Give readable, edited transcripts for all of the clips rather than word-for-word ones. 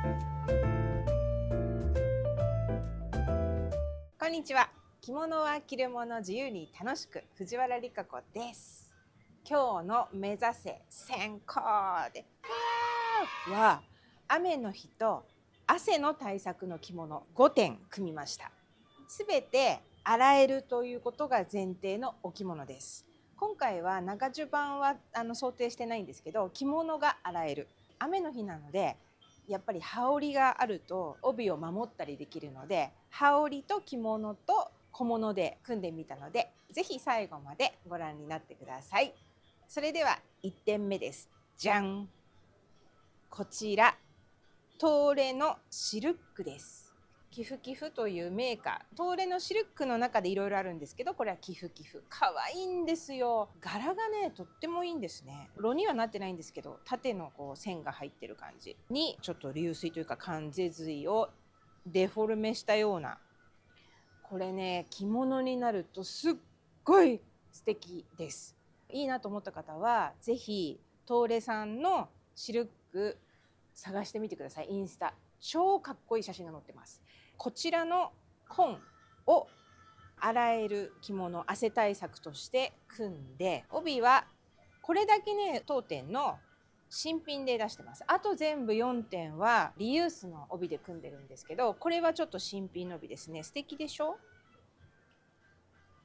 こんにちは。着物は着るもの自由に楽しく、藤原理香子です。今日の目指せ1000コーデは雨の日と汗の対策の着物5点組みました。すべて洗えるということが前提のお着物です。今回は長襦袢は想定してないんですけど、着物が洗える。雨の日なのでやっぱり羽織があると帯を守ったりできるので、羽織と着物と小物で組んでみたので、ぜひ最後までご覧になってください。それでは1点目です。じゃん。こちら東レのシルックです。キフキフというメーカー、東レのシルックの中でいろいろあるんですけど、これはキフキフ、可愛いんですよ。柄がねとってもいいんですね。炉にはなってないんですけど、縦のこう線が入ってる感じにちょっと流水というか関税髄をデフォルメしたような、これね着物になるとすっごい素敵です。いいなと思った方はぜひ東レさんのシルック探してみてください。インスタ超かっこいい写真が載ってます。こちらの紺を洗える着物、汗対策として組んで、帯はこれだけね当店の新品で出してます。あと全部4点はリユースの帯で組んでるんですけど、これはちょっと新品の帯ですね。素敵でしょ。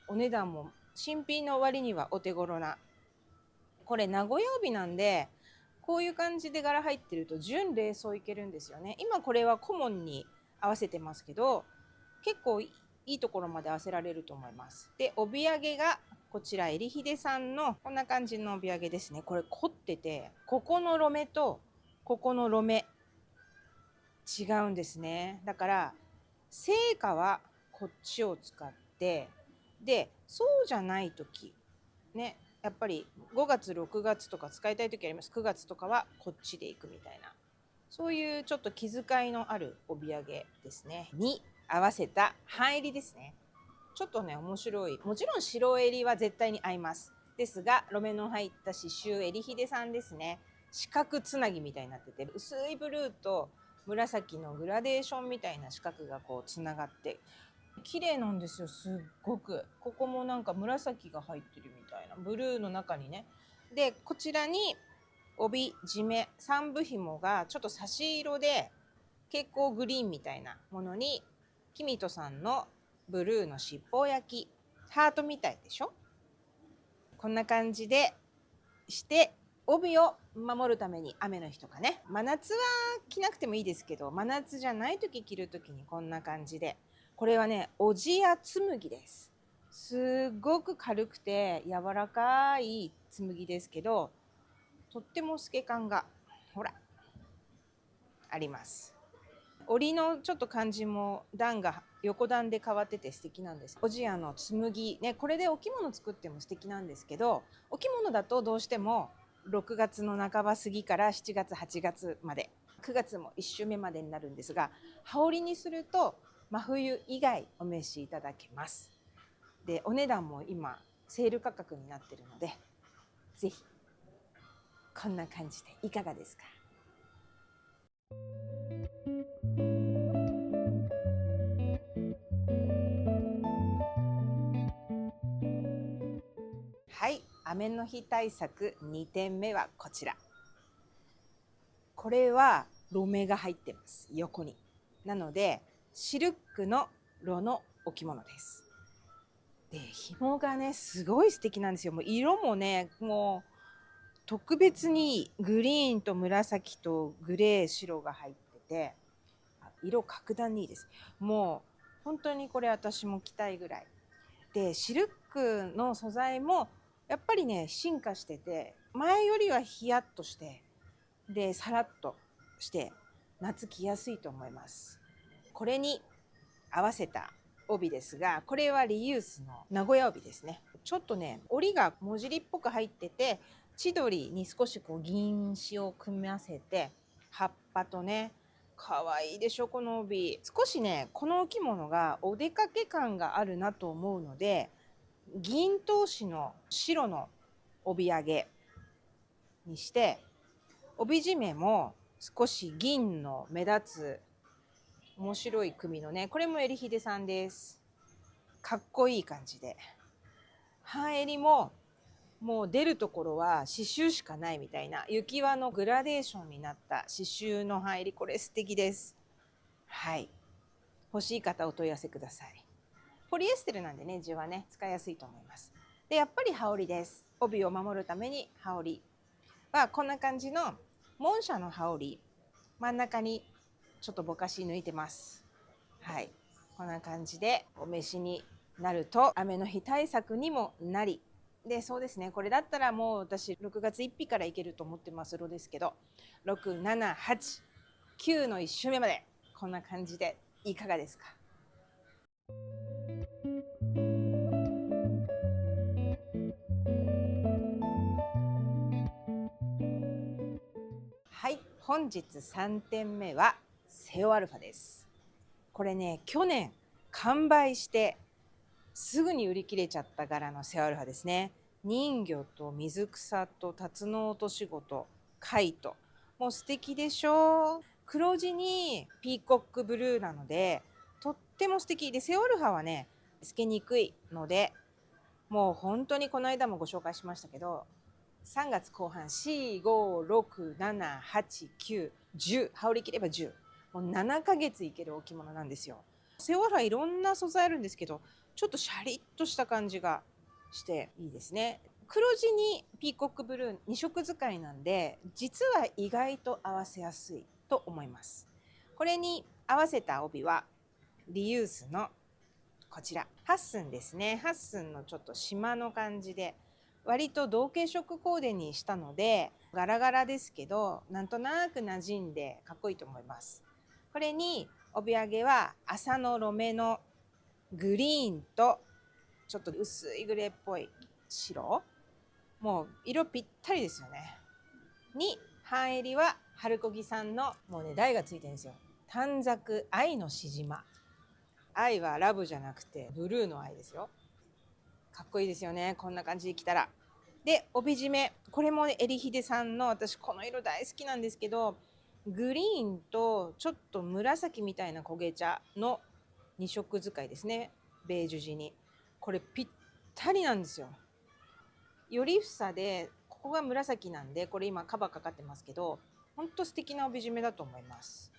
お値段も新品の割にはお手頃な、これ名古屋帯なんでこういう感じで柄入ってると準礼装いけるんですよね。今これは顧問に合わせてますけど、結構いいところまで合わせられると思います。で帯揚げがこちらえりひでさんのこんな感じの帯揚げですね。これ凝ってて、ここのロメとここのロメ違うんですね。だから成果はこっちを使って、でそうじゃない時ね、やっぱり5月6月とか使いたい時あります。9月とかはこっちで行くみたいな、そういうちょっと気遣いのある帯揚げですねに合わせた半襟ですね。ちょっとね面白い。もちろん白襟は絶対に合いますですが、ロメの入った刺繍えりひでさんですね。四角つなぎみたいになってて、薄いブルーと紫のグラデーションみたいな四角がこうつながって綺麗なんですよ。すっごくここもなんか紫が入ってるみたいな、ブルーの中にね。でこちらに帯締め三部紐がちょっと差し色で蛍光グリーンみたいなものに、キミトさんのブルーの七宝焼きハートみたいでしょ。こんな感じでして帯を守るために、雨の日とかね、真夏は着なくてもいいですけど、真夏じゃない時着る時にこんな感じで、これはねおじや紬です。すごく軽くて柔らかい紬ですけど、とっても透け感がほらあります。織りのちょっと感じも段が横段で変わってて素敵なんです。おじやの紬ね、これでお着物作っても素敵なんですけど、お着物だとどうしても6月の半ば過ぎから7月8月まで、9月も1週目までになるんですが、羽織にすると真冬以外お召しいただけます。でお値段も今セール価格になってるので、ぜひこんな感じでいかがですか。はい、雨の日対策2点目はこちら。これはロメが入ってます、横に。なのでシルックのロのお着物です。で紐がねすごい素敵なんですよ。もう色もねもう特別にグリーンと紫とグレー白が入ってて、色格段にいいです。もう本当にこれ私も着たいぐらいで、シルックの素材もやっぱりね進化してて、前よりはヒヤッとしてでさらっとして夏着やすいと思います。これに合わせた帯ですが、これはリユースの名古屋帯ですね。ちょっとね織りがもじりっぽく入ってて、千鳥に少しこう銀糸を組み合わせて、葉っぱとね可愛いでしょこの帯。少しねこのお着物がお出かけ感があるなと思うので、銀通しの白の帯揚げにして、帯締めも少し銀の目立つ面白い組のね、これもえりひでさんです。かっこいい感じで、半襟ももう出るところは刺繍しかないみたいな雪輪のグラデーションになった刺繍の半襟、これ素敵です。はい、欲しい方お問い合わせください。ポリエステルなんでね、地はね使いやすいと思います。でやっぱり羽織です。帯を守るために羽織はこんな感じのモンシャの羽織、真ん中にちょっとぼかし抜いてます。はい、こんな感じでお召しになると雨の日対策にもなり、でそうですね、これだったらもう私6月1日からいけると思ってますのですけど、6、7、8、9の1週目までこんな感じでいかがですか？はい、本日3点目はセオアルファです。これね、去年完売してすぐに売り切れちゃった柄のセオアルファですね。人魚と水草とタツノオトシゴと貝と、もう素敵でしょう。黒地にピーコックブルーなのでとっても素敵で、セオアルファはね透けにくいので、もう本当にこの間もご紹介しましたけど、3月後半4、5、6、7、8、9、10、羽織り切れば10、もう7ヶ月いける置物なんですよ。セオアルファいろんな素材あるんですけど、ちょっとシャリッとした感じがしていいですね。黒地にピーコックブルー2色使いなんで、実は意外と合わせやすいと思います。これに合わせた帯はリユースのこちらハッスンですね。ハッスンのちょっと島の感じで、割と同系色コーデにしたのでガラガラですけどなんとなく馴染んでかっこいいと思います。これに帯揚げは麻のロメのグリーンとちょっと薄いグレーっぽい白、もう色ぴったりですよね。に半襟は春コギさんのもうね台がついてるんですよ。短冊愛のしじま、愛はラブじゃなくてブルーの愛ですよ。かっこいいですよね、こんな感じで着たら。で帯締め、これもえりひでさんの、私この色大好きなんですけど、グリーンとちょっと紫みたいな焦げ茶の2色使いですね。ベージュ地にこれぴったりなんですよ。より房でここが紫なんで、これ今カバーかかってますけど、ほんと素敵な帯締めだと思います。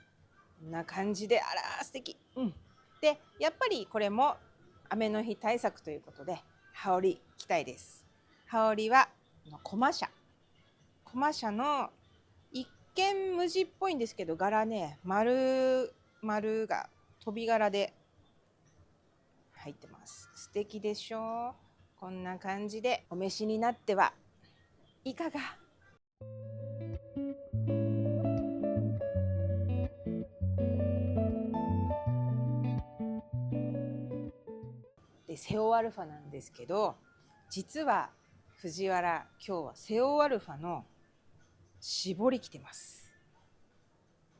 こんな感じで、あら素敵。でやっぱりこれも雨の日対策ということで羽織着たいです。羽織はコマシャの一見無地っぽいんですけど、柄ね丸が飛び柄で入ってます。素敵でしょう。こんな感じでお召しになってはいかが？でセオアルファなんですけど、実は藤原今日はセオアルファの絞り着てます。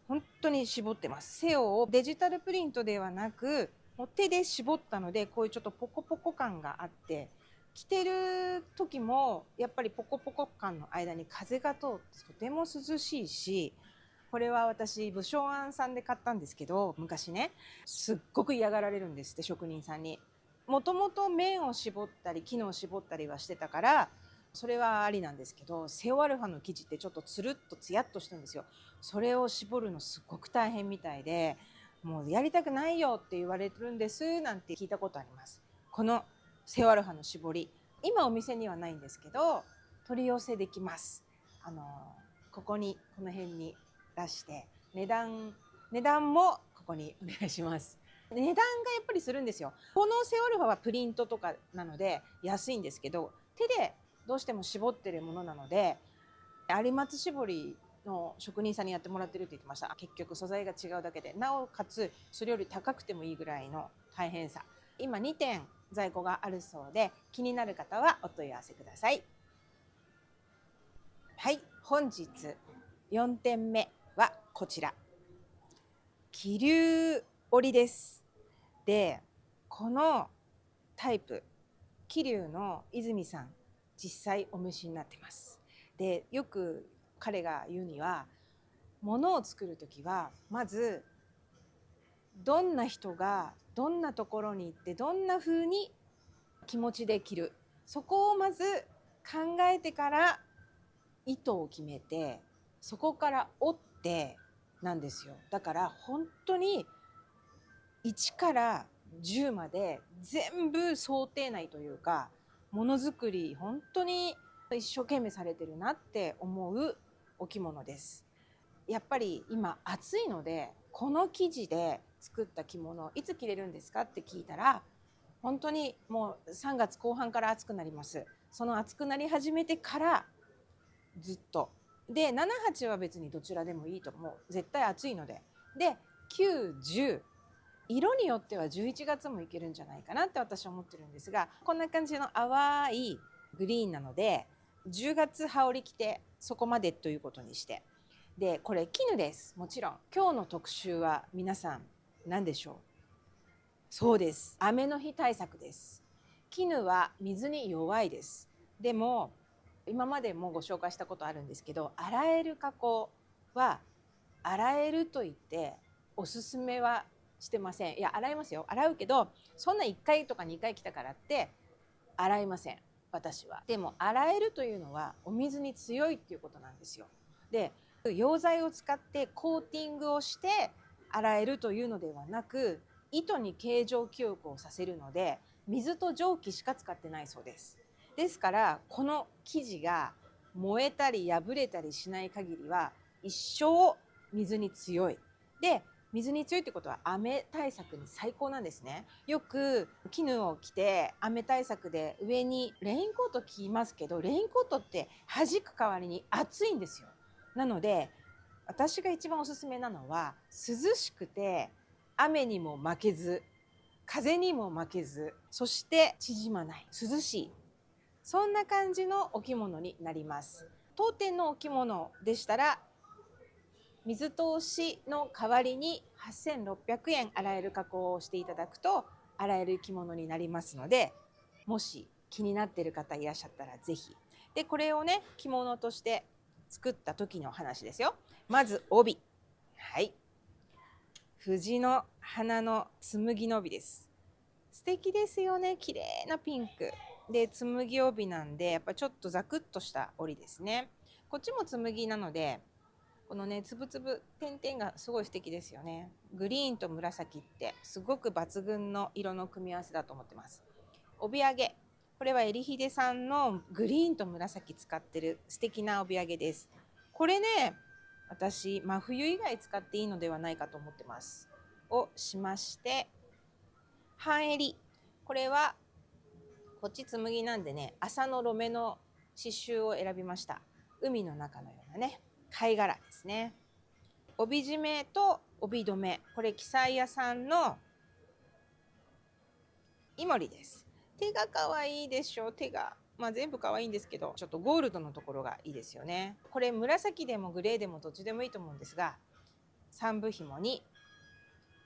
本当に絞ってます。セオをデジタルプリントではなくもう手で絞ったので、こういうちょっとポコポコ感があって、着てる時もやっぱりポコポコ感の間に風が通ってとても涼しいし、これは私武将庵さんで買ったんですけど、昔ねすっごく嫌がられるんですって、職人さんに。もともと面を絞ったり機能を絞ったりはしてたからそれはありなんですけど、セオアルファの生地ってちょっとつるっとつやっとしてるんですよ。それを絞るのすごく大変みたいで、もうやりたくないよって言われてるんですなんて聞いたことあります。このセオアルファの絞り、今お店にはないんですけど取り寄せできます。ここにこの辺に出して値段もここにお願いします。値段がやっぱりするんですよ。このセオアルファはプリントとかなので安いんですけど、手でどうしても絞ってるものなので、有松絞りの職人さんにやってもらってるって言ってました。結局素材が違うだけで、なおかつそれより高くてもいいぐらいの大変さ。今2点在庫があるそうで、気になる方はお問い合わせください。はい、本日4点目はこちら、気流織です。でこのタイプ、桐生の泉さん実際お召しになってます。でよく彼が言うには、ものを作る時はまずどんな人がどんなところに行ってどんな風に気持ちで着る、そこをまず考えてから糸を決めて、そこから折ってなんですよ。だから本当に1から10まで全部想定内というか、ものづくり本当に一生懸命されてるなって思うお着物です。やっぱり今暑いので、この生地で作った着物いつ着れるんですかって聞いたら、本当にもう3月後半から暑くなります。その暑くなり始めてからずっとで、78は別にどちらでもいいと思う。絶対暑いので。で910、色によっては11月もいけるんじゃないかなって私は思ってるんですが、こんな感じの淡いグリーンなので10月羽織着てそこまでということにして、でこれ絹です。もちろん今日の特集は皆さん何でしょう。そうです、雨の日対策です。絹は水に弱いです。でも今までもご紹介したことあるんですけど、洗える加工は洗えると言っておすすめはしてません。いや洗いますよ、洗うけどそんな1回とか2回来たからって洗いません、私は。でも洗えるというのはお水に強いっていうことなんですよ。で溶剤を使ってコーティングをして洗えるというのではなく、糸に形状記憶をさせるので水と蒸気しか使ってないそうです。ですからこの生地が燃えたり破れたりしない限りは一生水に強い。で水に強いってことは雨対策に最高なんですね。よく絹を着て雨対策で上にレインコート着ますけど、レインコートって弾く代わりに暑いんですよ。なので私が一番おすすめなのは、涼しくて雨にも負けず風にも負けず、そして縮まない、涼しい、そんな感じのお着物になります。当店のお着物でしたら水通しの代わりに8600円洗える加工をしていただくと洗える着物になりますので、もし気になっている方いらっしゃったらぜひ。でこれをね着物として作った時の話ですよ。まず帯、はい、藤の花の紬の帯です。素敵ですよね、綺麗なピンクで紬帯なんで、やっぱちょっとザクッとした織りですね。こっちも紬なのでこのねつぶつぶ点々がすごい素敵ですよね。グリーンと紫ってすごく抜群の色の組み合わせだと思ってます。帯揚げ、これはえりひでさんのグリーンと紫使ってる素敵な帯揚げです。これね私真冬以外使っていいのではないかと思ってます。をしまして、半襟、これはこっち紬なんでね麻のロメの刺繍を選びました。海の中のようなね貝殻ですね。帯締めと帯留め、これ記載屋さんのイモリです。手が可愛いでしょ。手が全部可愛いんですけど、ちょっとゴールドのところがいいですよね。これ紫でもグレーでもどっちでもいいと思うんですが、三部紐に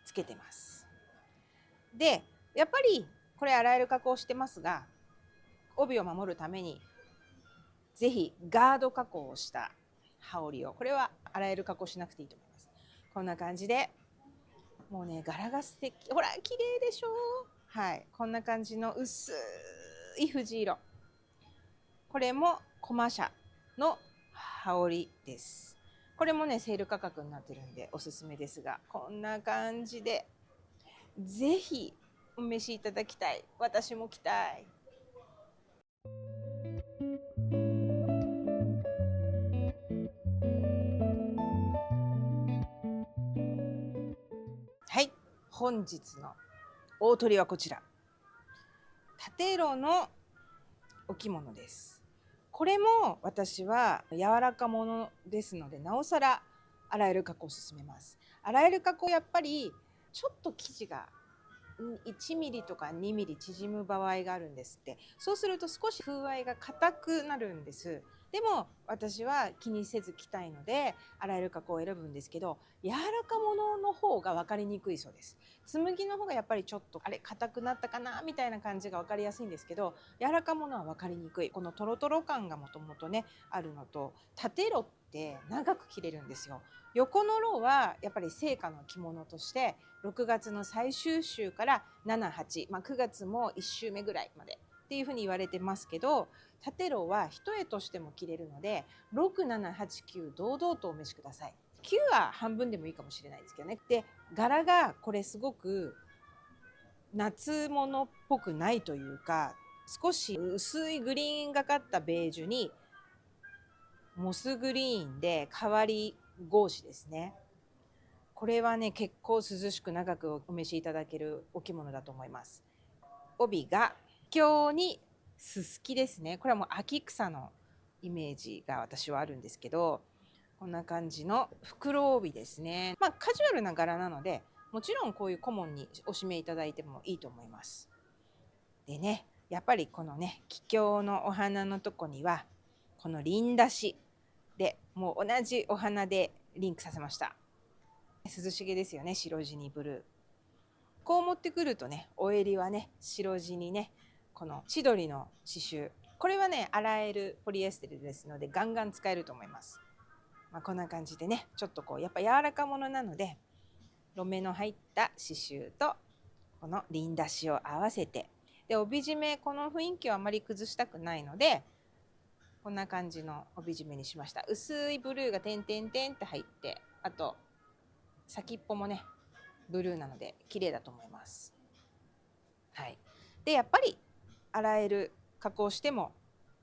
つけてます。でやっぱりこれ洗える加工してますが、帯を守るためにぜひガード加工をした羽織を、これは洗える加工しなくていいと思います。こんな感じでもうね柄が素敵、ほら綺麗でしょ。はい、こんな感じの薄い藤色、これもコマ社の羽織です。これもねセール価格になってるんでおすすめですが、こんな感じでぜひお召しいただきたい。私も着たい。はい、本日の大トリはこちら、縦色のお着物です。これも私は柔らかものですので、なおさら洗える加工を勧めます。洗える加工、やっぱりちょっと生地が1ミリとか2ミリ縮む場合があるんですって。そうすると少し風合いが硬くなるんです。でも私は気にせず着たいので洗える加工を選ぶんですけど、柔らかものの方が分かりにくいそうです。紬の方がやっぱりちょっと硬くなったかなみたいな感じが分かりやすいんですけど、柔らかものは分かりにくい。このトロトロ感がもともとねあるのと、縦ロって長く着れるんですよ。横のロはやっぱり成果の着物として6月の最終週から7、8、9月も1週目ぐらいまでっていうふうに言われてますけど、縦ロは一重としても着れるので6、7、8、9堂々とお召しください。9は半分でもいいかもしれないですけどね。で柄がこれすごく夏物っぽくないというか、少し薄いグリーンがかったベージュにモスグリーンで変わり格子ですね。これはね結構涼しく長くお召しいただけるお着物だと思います。帯が今日にすすきですね。これはもう秋草のイメージが私はあるんですけど、こんな感じの袋帯ですね。カジュアルな柄なのでもちろんこういう小紋にお締めいただいてもいいと思います。でね、やっぱりこのね桔梗のお花のとこにはこの輪出しでもう同じお花でリンクさせました。涼しげですよね、白地にブルー。こう持ってくるとね、お襟はね白地にねこの千鳥の刺繍、これはね洗えるポリエステルですのでガンガン使えると思います。こんな感じでね、ちょっとこうやっぱ柔らかものなのでロメの入った刺繍とこの輪出しを合わせて、で帯締めこの雰囲気をあまり崩したくないのでこんな感じの帯締めにしました。薄いブルーが点々点って入って、あと先っぽもねブルーなので綺麗だと思います。はい、でやっぱり洗える加工しても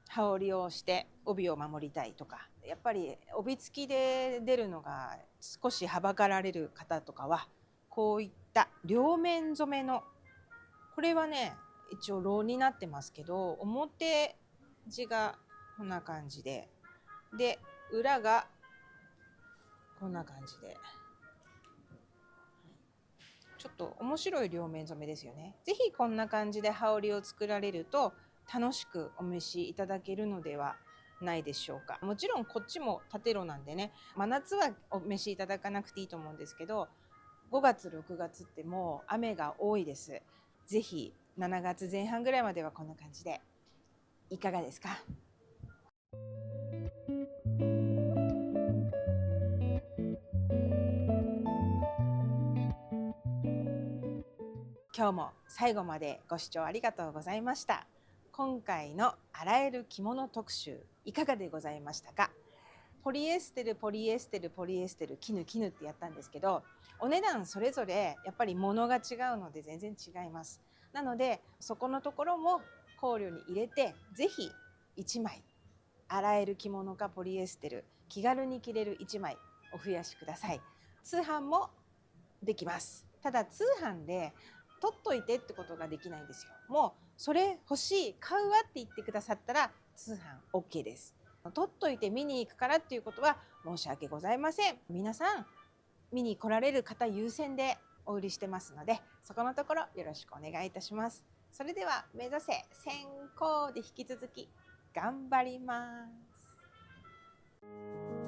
羽織をして帯を守りたいとか、やっぱり帯付きで出るのが少しはばかられる方とかはこういった両面染めの、これはね一応ローになってますけど表地がこんな感じで、裏がこんな感じでちょっと面白い両面染めですよね。ぜひこんな感じで羽織を作られると楽しくお召しいただけるのではないでしょうか。もちろんこっちも縦ロなんでね、真夏はお召しいただかなくていいと思うんですけど、5月6月ってもう雨が多いです。ぜひ7月前半ぐらいまではこんな感じでいかがですか。今日も最後までご視聴ありがとうございました。今回の洗える着物特集いかがでございましたか。ポリエステルポリエステルポリエステル絹絹ってやったんですけど、お値段それぞれやっぱり物が違うので全然違います。なのでそこのところも考慮に入れて、ぜひ1枚洗える着物かポリエステル気軽に着れる1枚お増やしください。通販もできます。ただ通販で取っといてってことができないんですよ。もうそれ欲しい買うわって言ってくださったら通販 OK です。取っといて見に行くからっていうことは申し訳ございません。皆さん見に来られる方優先でお売りしてますので、そこのところよろしくお願いいたします。それでは目指せ先行で引き続き頑張ります。